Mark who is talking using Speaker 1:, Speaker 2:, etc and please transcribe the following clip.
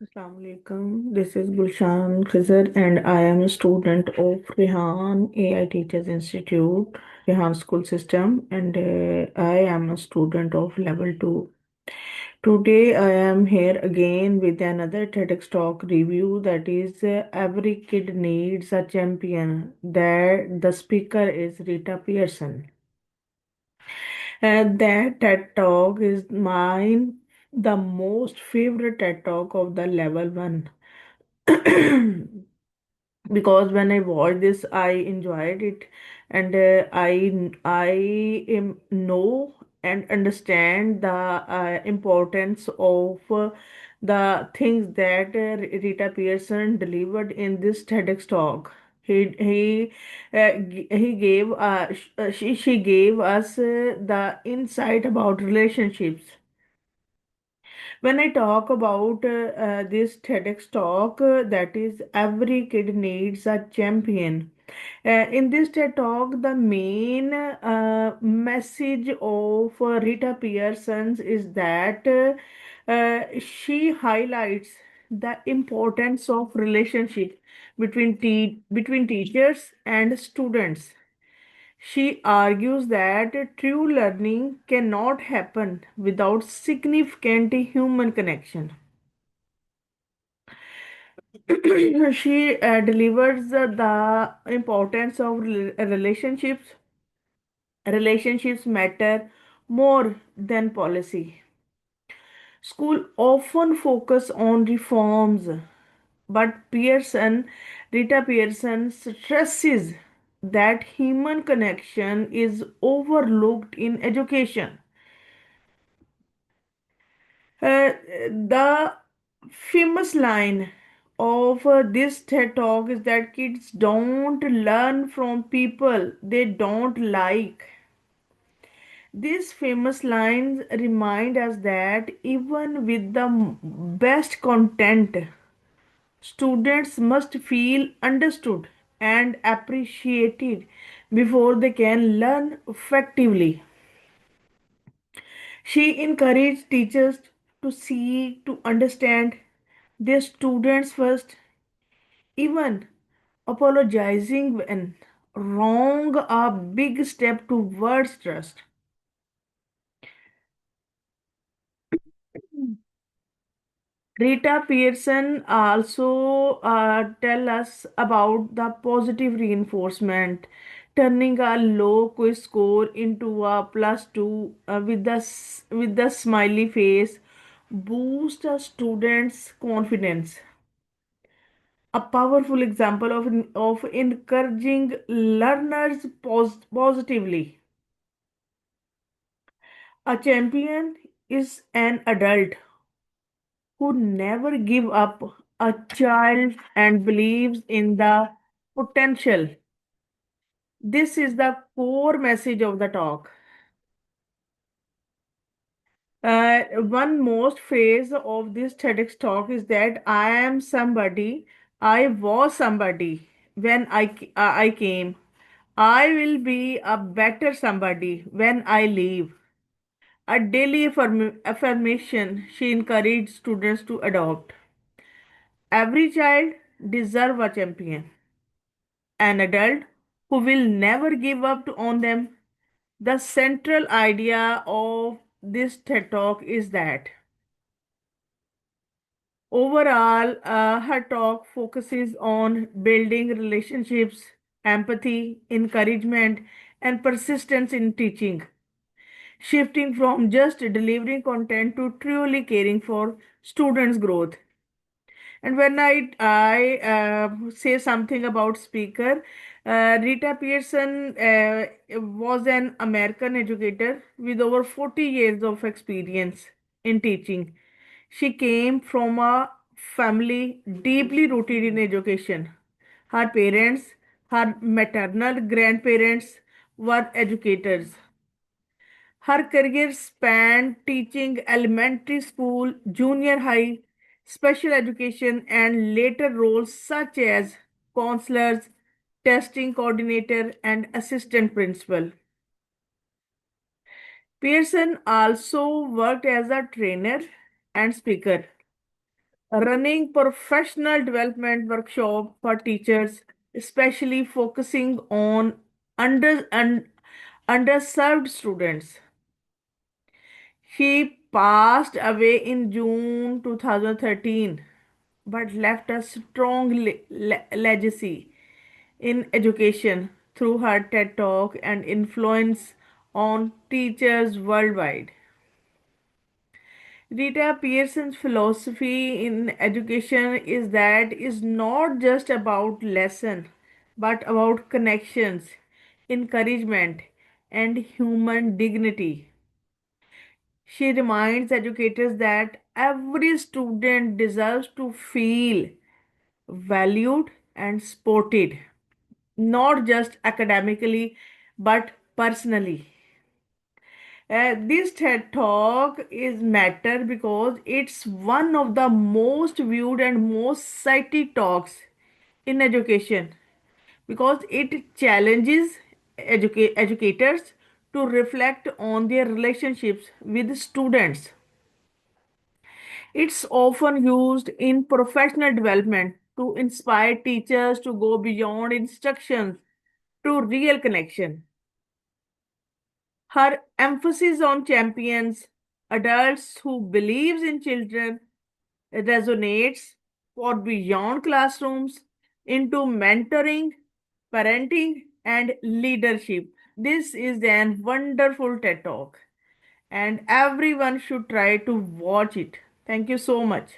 Speaker 1: Assalamu alaikum. This is Gulshan Khizr, and I am a student of Rehan AI Teachers Institute, Rehan School System, and I am a student of Level 2. Today, I am here again with another TEDx Talk review that is Every Kid Needs a Champion. That the speaker is Rita Pearson. That TED Talk is mine, the most favorite TED Talk of the Level 1. Because when I watched this, I enjoyed it, and know and understand the importance of the things that Rita Pearson delivered in this TEDx talk. He gave she gave us the insight about relationships. When I talk about this TEDx talk, that is every kid needs a champion. In this TED talk, the main message of Rita Pearson's is that she highlights the importance of relationship between teachers and students. She argues that true learning cannot happen without significant human connection. She delivers the importance of relationships. Relationships matter more than policy. School often focus on reforms, but Rita Pearson stresses that human connection is overlooked in education. The famous line of this TED talk is that kids don't learn from people they don't like. These famous lines remind us that even with the best content, students must feel understood and appreciated before they can learn effectively. She encouraged teachers to seek to understand their students first, even apologizing when wrong, a big step towards trust. Rita Pearson also tell us about the positive reinforcement, turning a low quiz score into a +2 with with the smiley face, boost a student's confidence. A powerful example of encouraging learners positively. A champion is an adult who never give up a child and believes in the potential. This is the core message of the talk. One most phase of this TEDx talk is that I was somebody when I came. I will be a better somebody when I leave. A daily affirmation she encouraged students to adopt. Every child deserves a champion, an adult who will never give up on them. The central idea of this TED Talk is that overall, her talk focuses on building relationships, empathy, encouragement, and persistence in teaching, shifting from just delivering content to truly caring for students' growth. And when I say something about speaker, Rita Pearson was an American educator with over 40 years of experience in teaching. She came from a family deeply rooted in education. Her parents, her maternal grandparents were educators. Her career spanned teaching elementary school, junior high, special education, and later roles such as counselors, testing coordinator, and assistant principal. Pearson also worked as a trainer and speaker. running professional development workshop for teachers, especially focusing on underserved students. She passed away in June 2013, but left a strong legacy in education through her TED Talk and influence on teachers worldwide. Rita Pearson's philosophy in education is that is not just about lesson, but about connections, encouragement, and human dignity. She reminds educators that every student deserves to feel valued and supported, not just academically, but personally. This TED Talk is matter because it's one of the most viewed and most cited talks in education because it challenges educators to reflect on their relationships with students. It's often used in professional development to inspire teachers to go beyond instructions to real connection. Her emphasis on champions, adults who believes in children, resonates for beyond classrooms into mentoring, parenting, and leadership. This is an wonderful TED Talk, and everyone should try to watch it. Thank you so much.